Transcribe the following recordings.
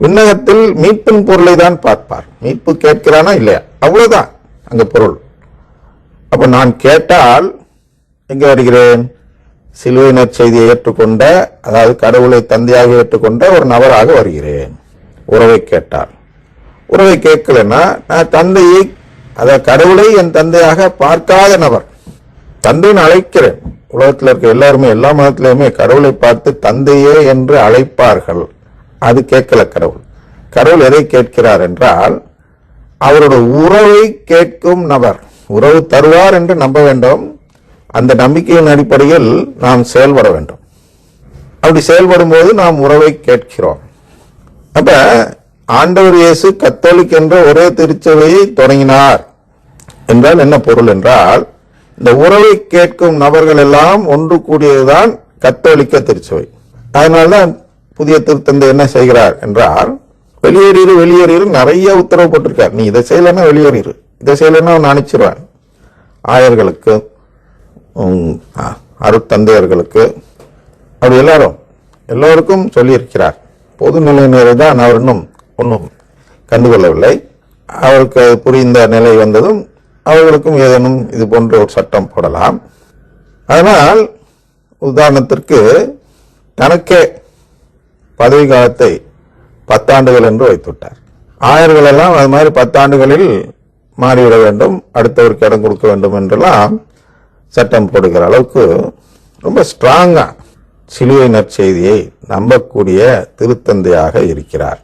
விண்ணகத்தில் மீட்பின் பொருளை தான் பார்ப்பார். மீட்பு கேட்கிறானா இல்லையா, அவ்வளவுதான் அங்க பொருள். அப்ப நான் கேட்டால் எங்க வருகிறேன்? சிலுவை நற்செய்தியை ஏற்றுக்கொண்ட, அதாவது கடவுளை தந்தையாக ஏற்றுக்கொண்ட ஒரு நபராக வருகிறேன். உறவை கேட்டால். உறவை கேட்கலன்னா நான் தந்தையை, அதாவது கடவுளை என் தந்தையாக பார்க்காத நபர். தந்தைன்னு அழைக்கிறேன். உலகத்தில் இருக்க எல்லாருமே, எல்லா மதத்திலுமே கடவுளை பார்த்து தந்தையே என்று அழைப்பார்கள். அது கேட்கல கடவுள். கடவுள் எதை கேட்கிறார் என்றால் அவரோட உறவை கேட்கும் நபர். உறவு தருவார் என்று நம்ப வேண்டும். அந்த நம்பிக்கையின் அடிப்படையில் நாம் செயல்பட வேண்டும். அப்படி செயல்படும் போது நாம் உறவை கேட்கிறோம். அப்ப ஆண்டவர் இயேசு கத்தோலிக் என்ற ஒரே திருச்சபையை தொடங்கினார் என்றால் என்ன பொருள் என்றால், இந்த உறவை கேட்கும் நபர்கள் எல்லாம் ஒன்று கூடியதுதான் கத்தோலிக்க திருச்சபை. அதனால்தான் புதிய திருத்தந்தை என்ன செய்கிறார் என்றால், வெளியேறு நிறைய உத்தரவு போட்டிருக்கார். நீ இதை செய்யலன்னா வெளியேறிரு, இதை செய்யலன்னா அவன் அனுப்பிச்சிருவான். ஆயர்களுக்கு, அருட்தந்தையர்களுக்கு, அப்படி எல்லோருக்கும் சொல்லியிருக்கிறார். பொதுநிலையினரை தான் அவர் இன்னும் ஒன்றும் கண்டுகொள்ளவில்லை. அவருக்கு புரிந்த நிலை வந்ததும் அவர்களுக்கும் ஏதேனும் இது போன்ற ஒரு சட்டம் போடலாம். அதனால் உதாரணத்திற்கு தனக்கே பதவி காலத்தை 10 ஆண்டுகள் என்று வைத்துவிட்டார். ஆயர்கள் எல்லாம் அது மாதிரி 10 ஆண்டுகளில் மாறிவிட வேண்டும், அடுத்தவருக்கு இடம் கொடுக்க வேண்டும் என்றெல்லாம் சட்டம் போடுகிற அளவுக்கு ரொம்ப ஸ்ட்ராங்கா சிலுவை நற்செய்தியை நம்பக்கூடிய திருத்தந்தையாக இருக்கிறார்.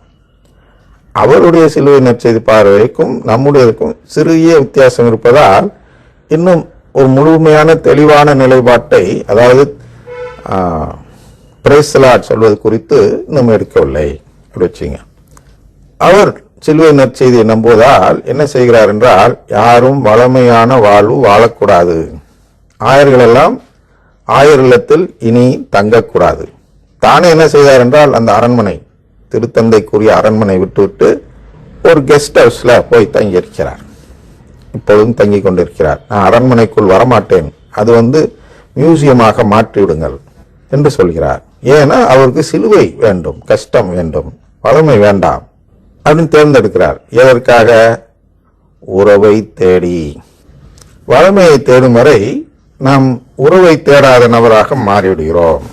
அவருடைய சிலுவை நற்செய்தி பார்வைக்கும் நம்முடையதுக்கும் சிறிய வித்தியாசம் இருப்பதால் இன்னும் ஒரு முழுமையான தெளிவான நிலைப்பாட்டை, அதாவது பிரைஸ் தி லார்ட் சொல்வது குறித்து இன்னும் எடுக்கவில்லை. வச்சுங்க, அவர் சிலுவை நற்செய்தியை நம்புவதால் என்ன செய்கிறார் என்றால், யாரும் வளமையான வாழ்வு வாழக்கூடாது, ஆயர்கள் எல்லாம் ஆயர் இல்லத்தில் இனி தங்கக்கூடாது. தானே என்ன செய்தார் என்றால், அந்த அரண்மனை, திருத்தந்தைக்குரிய அரண்மனை விட்டுவிட்டு ஒரு கெஸ்ட் ஹவுஸ்ல போய் தங்கி இருக்கிறார். இப்பொழுதும் தங்கி கொண்டிருக்கிறார். நான் அரண்மனைக்குள் வரமாட்டேன், அது மியூசியமாக மாற்றி விடுங்கள் என்று சொல்கிறார். ஏன்னா அவருக்கு சிலுவை வேண்டும், கஷ்டம் வேண்டும், வளமை வேண்டாம் அப்படின்னு தேர்ந்தெடுக்கிறார். எதற்காக? உறவை தேடி. வளமையை தேடும் வரை நாம் உறவை தேடாத நபராக மாறிவிடுகிறோம்.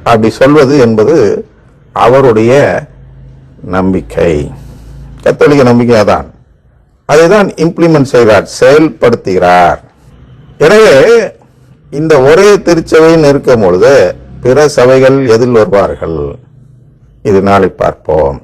அப்படி சொல்வது என்பது அவருடைய நம்பிக்கை, கத்தோலிக்க நம்பிக்கை. தான் அதைதான் இம்ப்ளிமெண்ட் செய்கிறார், செயல்படுத்துகிறார். எனவே இந்த ஒரே திருச்சபையில் இருக்கும் பொழுது பிற சபைகள் எதில் வருவார்கள்? இது நாளை பார்ப்போம்.